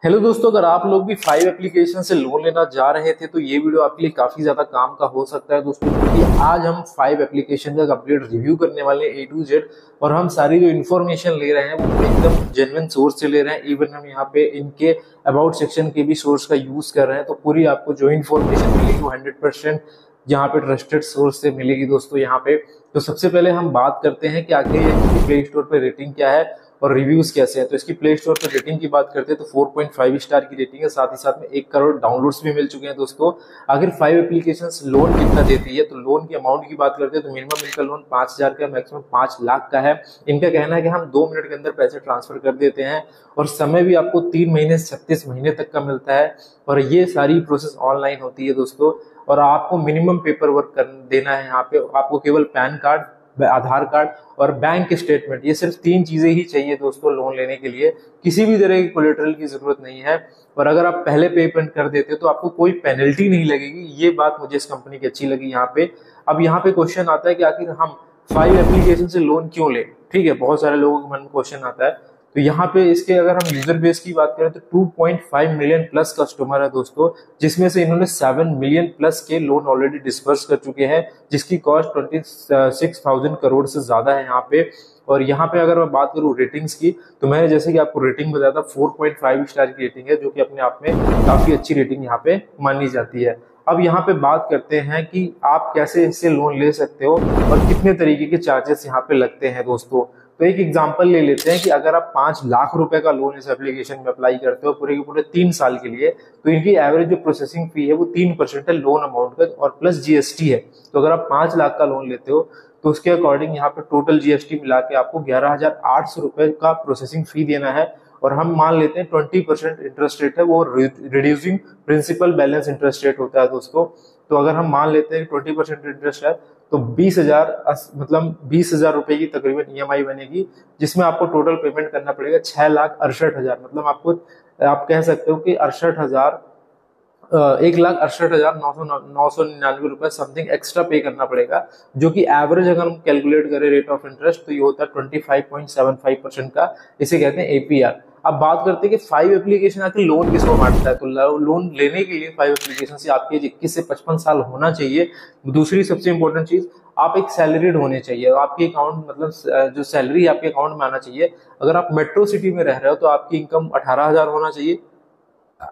Hello दोस्तों, अगर आप लोग भी 5 एप्लीकेशन से लोन लेना जा रहे थे तो ये वीडियो आपके लिए काफी ज्यादा काम का हो सकता है दोस्तों, क्योंकि आज हम 5 एप्लीकेशन का कंप्लीट रिव्यू करने वाले हैं A to Z। और हम सारी जो इन्फॉर्मेशन ले रहे हैं वो एकदम जेन्युइन सोर्स से ले रहे हैं। इवन हम यहाँ पे इनके अबाउट सेक्शन के भी सोर्स का यूज कर रहे हैं, तो पूरी आपको जो इन्फॉर्मेशन मिलेगी वो 100% यहाँ पे ट्रस्टेड सोर्स से मिलेगी दोस्तों यहाँ पे। तो सबसे पहले हम बात करते हैं कि आखिर ये प्ले स्टोर पे रेटिंग क्या है और रिव्यूज कैसे हैं। तो इसकी प्ले स्टोर पर रेटिंग की बात करते हैं तो 4.5 स्टार की रेटिंग है, साथ ही साथ में 1 करोड़ डाउनलोड्स भी मिल चुके हैं दोस्तों। आखिर 5 एप्लीकेशंस लोन कितना देती है, तो लोन की अमाउंट की बात करते हैं तो मिनिमम इनका लोन 5,000 का, मैक्सिमम 5 लाख का है। इनका कहना है कि हम 2 मिनट के अंदर पैसे ट्रांसफर कर देते हैं और समय भी आपको 3 महीने से 36 महीने तक का मिलता है। और ये सारी प्रोसेस ऑनलाइन होती है दोस्तों। और आपको मिनिमम पेपर वर्क देना है यहाँ पे। आपको केवल पैन कार्ड, आधार कार्ड और बैंक स्टेटमेंट, ये सिर्फ 3 चीजें ही चाहिए दोस्तों लोन लेने के लिए। किसी भी तरह की कोलेटरल की जरूरत नहीं है। और अगर आप पहले पेमेंट कर देते हो तो आपको कोई पेनल्टी नहीं लगेगी। ये बात मुझे इस कंपनी की अच्छी लगी यहाँ पे। अब यहाँ पे क्वेश्चन आता है कि आखिर हम 5 एप्लीकेशन से लोन क्यों ले। ठीक है, बहुत सारे लोगों के मन में क्वेश्चन आता है। तो यहाँ पे इसके अगर हम यूजर बेस की बात करें तो 2.5 मिलियन प्लस कस्टमर है दोस्तों, जिसमें से इन्होंने 7 मिलियन प्लस के लोन ऑलरेडी डिस्पर्स कर चुके हैं, जिसकी कॉस्ट 26,000 करोड़ से ज्यादा है यहाँ पे। और यहाँ पे अगर मैं बात करूँ रेटिंग्स की, तो मैंने जैसे कि आपको रेटिंग बताया था 4.5 स्टार की रेटिंग है, जो कि अपने आप में काफी अच्छी रेटिंग यहाँ पे मानी जाती है। अब यहाँ पे बात करते हैं कि आप कैसे इससे लोन ले सकते हो और कितने तरीके के चार्जेस यहाँ पे लगते हैं दोस्तों। तो एक एग्जांपल ले लेते हैं कि अगर आप 5 लाख रुपए का लोन इस एप्लीकेशन में अप्लाई करते हो पूरे के पूरे 3 साल के लिए, तो इनकी एवरेज जो प्रोसेसिंग फी है वो 3% है लोन अमाउंट का, और प्लस जीएसटी है। तो अगर आप 5 लाख का लोन लेते हो तो उसके अकॉर्डिंग यहाँ पे टोटल जीएसटी मिला के आपको 11,800 रुपए का प्रोसेसिंग फी देना है। और हम मान लेते हैं 20% इंटरेस्ट रेट है, वो reducing principal balance interest rate होता है दोस्तों। तो अगर हम मान लेते हैं 20% इंटरेस्ट है तो 20,000 मतलब 20,000 रुपए की तकरीबन ईएमआई बनेगी, जिसमें आपको टोटल पेमेंट करना पड़ेगा 6,68,000। मतलब आपको, आप कह सकते हो कि 1,68,999 रुपए समथिंग एक्स्ट्रा पे करना पड़ेगा, जो कि एवरेज अगर हम कैलकुलेट करें रेट ऑफ इंटरेस्ट तो ये होता है 25.75% का। इसे कहते हैं एपीआर। अब बात करते हैं कि 5 एप्लीकेशन आखिर लोन किसको बांटता है। तो लोन लेने के लिए 5 एप्लीकेशन से आपकी एज 21 से 55 साल होना चाहिए। दूसरी सबसे इंपॉर्टेंट चीज, आप एक सैलरीड होने चाहिए। आपके अकाउंट मतलब जो सैलरी आपके अकाउंट में आना चाहिए। अगर आप मेट्रो सिटी में रह रहे हो तो आपकी इनकम 18,000 होना चाहिए।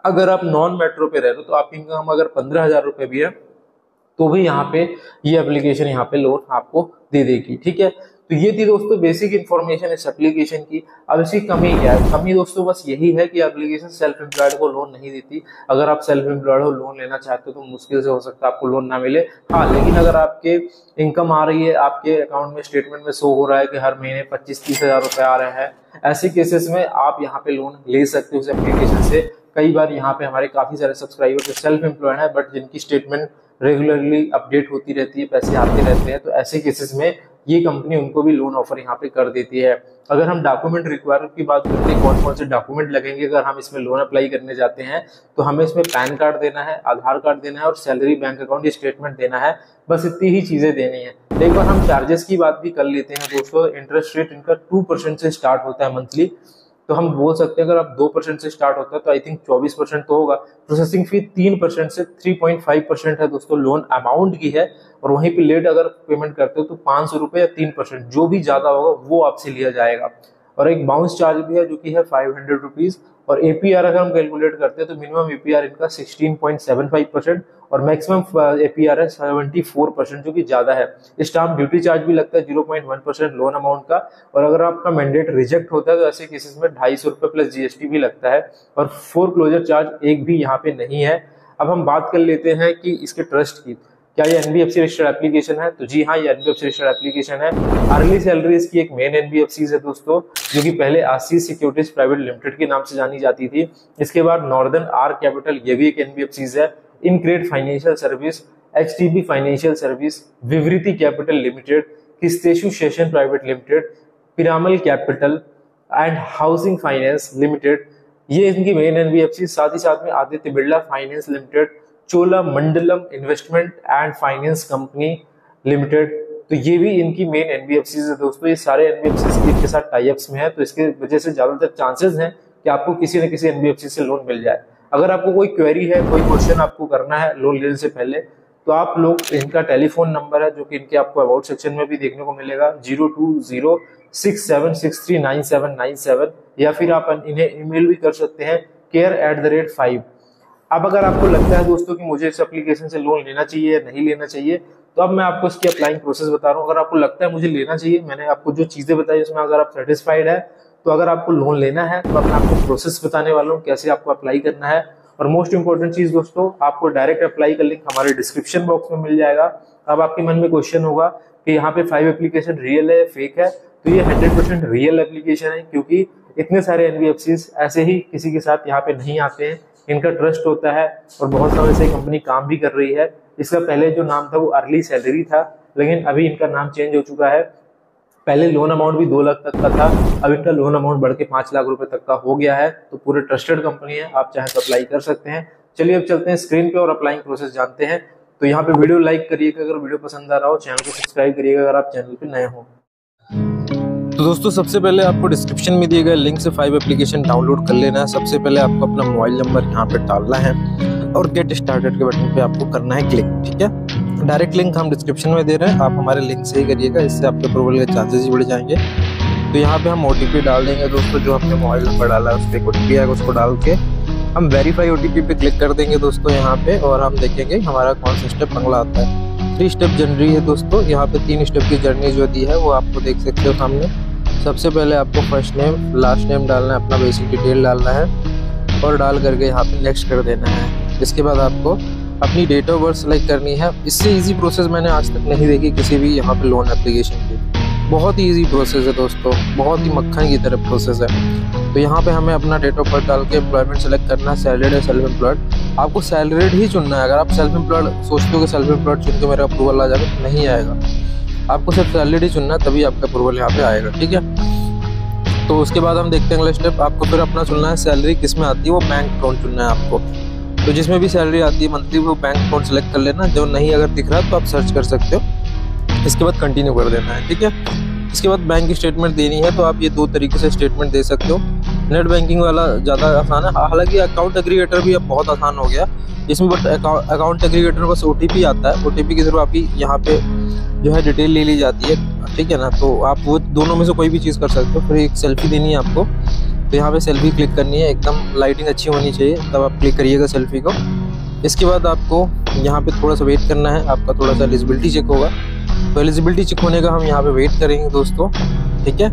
अगर आप नॉन मेट्रो पे रह रहे हो तो आपकी इनकम अगर 15,000 रुपए भी है तो भी यहाँ पे ये एप्लीकेशन यहाँ पे लोन आपको दे देगी। ठीक है, तो ये थी दोस्तों बेसिक इन्फॉर्मेशन इस एप्लीकेशन की। अब इसकी कमी क्या है? कमी दोस्तों बस यही है कि एप्लीकेशन सेल्फ एम्प्लॉयड को लोन नहीं देती। अगर आप सेल्फ एम्प्लॉयड हो, लोन लेना चाहते हो तो मुश्किल से हो सकता है आपको लोन ना मिले। हाँ, लेकिन अगर आपके इनकम आ रही है, आपके अकाउंट में स्टेटमेंट में शो हो रहा है कि हर महीने 25-30 हजार रुपए आ रहे हैं, ऐसे केसेस में आप यहाँ पे लोन ले सकते हो उस एप्लीकेशन से। कई बार यहाँ पे हमारे काफी सारे सब्सक्राइबर सेल्फ एम्प्लॉयड है बट जिनकी स्टेटमेंट रेगुलरली अपडेट होती रहती है, पैसे आते रहते हैं, तो ऐसे केसेस में ये कंपनी उनको भी लोन ऑफर यहाँ पे कर देती है। अगर हम डॉक्यूमेंट रिक्वायरमेंट की बात करते हैं, कौन कौन से डॉक्यूमेंट लगेंगे अगर हम इसमें लोन अप्लाई करने जाते हैं, तो हमें इसमें पैन कार्ड देना है, आधार कार्ड देना है और सैलरी बैंक अकाउंट स्टेटमेंट देना है। बस इतनी ही चीजें देनी है। एक बार हम चार्जेस की बात भी कर लेते हैं दोस्तों। इंटरेस्ट रेट इनका 2% से स्टार्ट होता है मंथली। तो हम बोल सकते हैं अगर आप 2% से स्टार्ट होता है तो आई थिंक 24% तो होगा। प्रोसेसिंग फी 3% से 3.5% है दोस्तों, लोन अमाउंट की है। और वहीं पे लेट अगर पेमेंट करते हो तो 500 रुपए या 3%, जो भी ज्यादा होगा वो आपसे लिया जाएगा। और एक बाउंस चार्ज भी है जो कि है 500 रुपीज। और एपीआर अगर हम कैलकुलेट करते हैं तो मिनिमम एपीआर इनका 16.75% और मैक्सिमम एपीआर है 74%, जो कि ज्यादा है। स्टाम्प ड्यूटी चार्ज भी लगता है 0.1% लोन अमाउंट का। और अगर आपका मैंडेट रिजेक्ट होता है तो ऐसे केसेस में 250 रुपए प्लस जीएसटी भी लगता है। और फोरक्लोजर चार्ज एक भी यहाँ पे नहीं है। अब हम बात कर लेते हैं कि इसके ट्रस्ट की, क्या ये एनबीएफसी रजिस्टर्ड एप्लीकेशन है? तो जी हाँ, ये एनबीएफसी रजिस्टर्ड एप्लीकेशन है। अर्ली सैलरी इसकी एक मेन एनबीएफसी है दोस्तों, जो कि पहले आशीष सिक्योरिटीज प्राइवेट लिमिटेड के नाम से जानी जाती थी। इसके बाद नॉर्दर्न आर कैपिटल, ये भी एक एनबीएफसी है। InCred financial service, HDB financial service, Vivriti capital limited, Kisetsu Saison private limited, Piramal capital and housing finance limited, ये इनकी मेन एनबीएफसी। साथ ही साथ में Aditya Birla finance limited, Cholamandalam investment and finance company limited, तो ये भी इनकी मेन एनबीएफसी है दोस्तों। ये सारे एनबीएफसी के साथ टाई अप्स में है, तो इसके वजह से ज्यादातर चांसेस हैं कि आपको किसी न किसी एनबीएफसी से लोन मिल जाए। अगर आपको कोई क्वेरी है, कोई क्वेश्चन आपको करना है लोन लेने से पहले, तो आप लोग, इनका टेलीफोन नंबर है जो कि इनके आपको अबाउट सेक्शन में भी देखने को मिलेगा, 02067639797, या फिर आप इन्हें ईमेल भी कर सकते हैं care@5। अब अगर आपको लगता है दोस्तों कि मुझे इस एप्लीकेशन से लोन लेना चाहिए या नहीं लेना चाहिए, तो अब मैं आपको इसकी अप्लाइंग प्रोसेस बता रहा हूँ। अगर आपको लगता है मुझे लेना चाहिए, मैंने आपको जो चीजें बताई उसमें अगर आप सेटिस्फाइड है, तो अगर आपको लोन लेना है तो मैं आपको प्रोसेस बताने वाला हूँ कैसे आपको अप्लाई करना है। और मोस्ट इंपॉर्टेंट चीज दोस्तों, आपको डायरेक्ट अप्लाई का लिंक हमारे डिस्क्रिप्शन बॉक्स में मिल जाएगा। अब आपके मन में क्वेश्चन होगा कि यहाँ पे 5 एप्लीकेशन रियल है फेक है, तो ये 100% रियल एप्लीकेशन है, क्योंकि इतने सारे एनबीएफसीज ऐसे ही किसी के साथ यहाँ पे नहीं आते हैं। इनका ट्रस्ट होता है और बहुत समय से कंपनी काम भी कर रही है। इसका पहले जो नाम था वो अर्ली सैलरी था, लेकिन अभी इनका नाम चेंज हो चुका है। पहले लोन अमाउंट भी 2 लाख तक का था, अब इनका लोन अमाउंट बढ़ के 5 लाख रुपए तक का हो गया है। तो पूरे ट्रस्टेड कंपनी है, आप चाहें तो अप्लाई कर सकते हैं। चलिए अब चलते हैं स्क्रीन पे और अप्लाइंग प्रोसेस जानते हैं। तो यहाँ पे वीडियो लाइक करिएगा अगर वीडियो पसंद आ रहा हो, चैनल को सब्सक्राइब करिएगा अगर आप चैनल पे नए हो। तो दोस्तों सबसे पहले आपको डिस्क्रिप्शन में दिए गए लिंक से 5 एप्लीकेशन डाउनलोड कर लेना है। सबसे पहले आपको अपना मोबाइल नंबर यहाँ पे डालना है और गेट स्टार्टेड के बटन पे आपको करना है क्लिक, ठीक है। डायरेक्ट लिंक हम डिस्क्रिप्शन में दे रहे हैं, आप हमारे लिंक से ही करिएगा, इससे आपके अप्रूवल के चांसेस ही बढ़ जाएंगे। तो यहाँ पे हम ओटीपी डाल देंगे दोस्तों, जो हमने मोबाइल नंबर डाला है उस पर ओटीपी आएगा, उसको डाल के हम वेरीफाई ओटीपी पे क्लिक कर देंगे दोस्तों यहाँ पे, और हम देखेंगे हमारा कौन सा स्टेप अगला आता है। 3 स्टेप जर्नी है दोस्तों, यहाँ पे 3 स्टेप की जर्नी जो दी है वो आपको देख सकते हो सामने। सबसे पहले आपको फर्स्ट नेम लास्ट नेम डालना है, अपना बेसिक डिटेल डालना है और डाल करके यहाँ पे नेक्स्ट कर देना है। इसके बाद आपको अपनी डेट ऑफ बर्थ सेलेक्ट करनी है। इससे इजी प्रोसेस मैंने आज तक नहीं देखी किसी भी यहाँ पे लोन एप्लीकेशन की। बहुत ही इजी प्रोसेस है दोस्तों, बहुत ही मक्खन की तरह प्रोसेस है। तो यहाँ पे हमें अपना डेट ऑफ बर्थ डाल के एम्प्लॉयमेंट सेलेक्ट करना है, सैलरीड या सेल्फ एम्प्लॉयड। आपको सैलरीड ही चुनना है। अगर आप सेल्फ एम्प्लॉयड सोचते हो कि सेल्फ एम्प्लॉयड चुन के मेरा अप्रूवल आ जाएगा, तो नहीं आएगा। आपको सिर्फ सैलरीड ही चुनना है, तभी आपका अप्रूवल यहाँ पे आएगा, ठीक है। तो उसके बाद हम देखते हैं अगला स्टेप, आपको फिर अपना चुनना है सैलरी किस में आती है, वो बैंक अकाउंट चुनना है आपको। तो जिसमें भी सैलरी आती है मंथली, वो बैंक अकाउंट सेलेक्ट कर लेना। जो नहीं अगर दिख रहा है तो आप सर्च कर सकते हो। इसके बाद कंटिन्यू कर देना है, ठीक है। इसके बाद बैंक स्टेटमेंट देनी है, तो आप ये 2 तरीके से स्टेटमेंट दे सकते हो। नेट बैंकिंग वाला ज़्यादा आसान है, हालांकि अकाउंट एग्रीगेटर भी अब बहुत आसान हो गया इसमें, बट अकाउंट एग्रीगेटर बस ओटीपी आता है। ओटीपी के थ्रू आपकी यहाँ पे जो है डिटेल ले ली जाती है, ठीक है ना। तो आप वो दोनों में से कोई भी चीज़ कर सकते हो। फिर एक सेल्फी देनी है आपको, तो यहाँ पे सेल्फी क्लिक करनी है, एकदम लाइटिंग अच्छी होनी चाहिए, तब आप क्लिक करिएगा सेल्फी को। इसके बाद आपको यहाँ पे थोड़ा सा वेट करना है, आपका थोड़ा सा एलिजिबिलिटी चेक होगा। तो एलिजिबिलिटी चेक होने का हम यहाँ पे वेट करेंगे दोस्तों, ठीक है।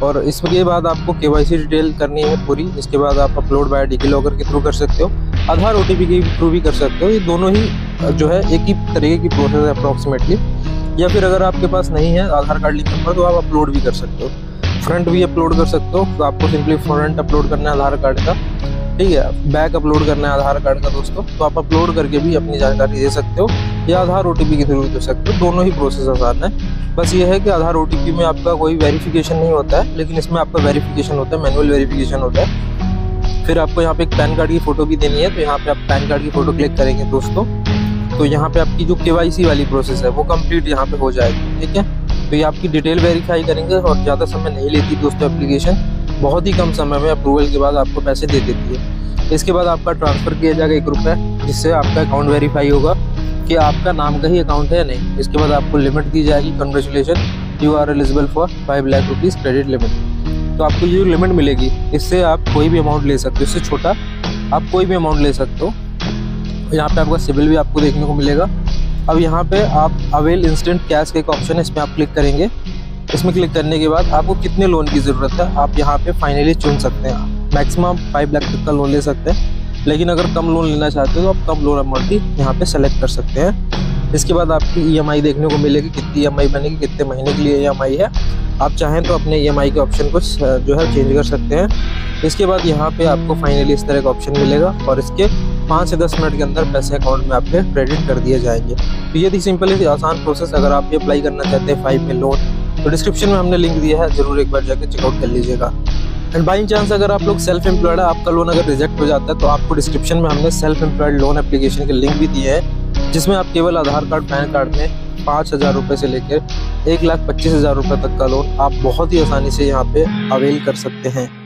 और इसके बाद आपको केवाईसी डिटेल करनी है पूरी। इसके बाद आप अपलोड बाय डिजिलॉकर के थ्रू कर सकते हो, आधार ओटीपी के थ्रू भी कर सकते हो। ये दोनों ही जो है एक ही तरीके की प्रोसेस है अप्रॉक्सीमेटली। या फिर अगर आपके पास नहीं है आधार कार्ड लिंक नंबर, तो आप अपलोड भी कर सकते हो, फ्रंट भी अपलोड कर सकते हो। तो आपको सिंपली फ्रंट अपलोड करना है आधार कार्ड का, ठीक है। बैक अपलोड करना है आधार कार्ड का दोस्तों, तो आप अपलोड करके भी अपनी जानकारी दे सकते हो, या आधार ओटीपी के थ्रू दे सकते हो। दोनों ही प्रोसेस आसान है। बस ये है कि आधार ओटीपी में आपका कोई वेरिफिकेशन नहीं होता है, लेकिन इसमें आपका वेरिफिकेशन होता है, मैनुअल वेरिफिकेशन होता है। फिर आपको यहाँ पे एक पैन कार्ड की फोटो भी देनी है, तो यहाँ पे आप पैन कार्ड की फोटो क्लिक करेंगे दोस्तों, तो यहाँ पे आपकी जो केवाईसी वाली प्रोसेस है वो कंप्लीट यहाँ पे हो जाएगी, ठीक है। तो ये आपकी डिटेल वेरीफाई करेंगे और ज़्यादा समय नहीं लेती दोस्तों एप्लीकेशन, बहुत ही कम समय में अप्रूवल के बाद आपको पैसे दे देती है। इसके बाद आपका ट्रांसफ़र किया जाएगा 1 रुपये, जिससे आपका अकाउंट वेरीफाई होगा कि आपका नाम का ही अकाउंट है या नहीं। इसके बाद आपको लिमिट दी जाएगी, congratulation you are eligible for 5 lakh rupees credit limit. तो आपको ये लिमिट मिलेगी, इससे आप कोई भी अमाउंट ले सकते हो, इससे छोटा आप कोई भी अमाउंट ले सकते हो। यहाँ पे आपका सिबिल भी आपको देखने को मिलेगा। अब यहाँ पे आप अवेल इंस्टेंट कैश का एक ऑप्शन है, इसमें आप क्लिक करेंगे। इसमें क्लिक करने के बाद आपको कितने लोन की ज़रूरत है आप यहाँ पे फाइनली चुन सकते हैं। मैक्सिमम 5 लाख तक का लोन ले सकते हैं, लेकिन अगर कम लोन लेना चाहते हो तो आप कम लोन अमाउंट भी यहाँ पे सेलेक्ट कर सकते हैं। इसके बाद आपकी ईएमआई देखने को मिलेगी, कितनी ईएमआई बनेगी, कितने महीने के लिए ईएमआई है। आप चाहें तो अपने ईएमआई के ऑप्शन को जो है चेंज कर सकते हैं। इसके बाद यहाँ पे आपको फाइनली इस तरह का ऑप्शन मिलेगा और इसके 5 से 10 मिनट के अंदर पैसे अकाउंट में आपके क्रेडिट कर दिए जाएंगे। तो ये थी सिंपल ही आसान प्रोसेस। अगर आप ये अप्लाई करना चाहते हैं 5 में लोन, तो डिस्क्रिप्शन में हमने लिंक दिया है, जरूर एक बार जाके चेकआउट कर लीजिएगा। एंड बाई चांस अगर आप लोग सेल्फ एम्प्लॉयड है, आपका लोन अगर रिजेक्ट हो जाता है, तो आपको डिस्क्रिप्शन में हमने सेल्फ एम्प्लॉयड लोन एप्लीकेशन के लिंक भी दिए हैं, जिसमें आप केवल आधार कार्ड पैन कार्ड में 5,000 रुपये से लेकर 1,25,000 रुपये तक का लोन आप बहुत ही आसानी से यहाँ पे अवेल कर सकते हैं।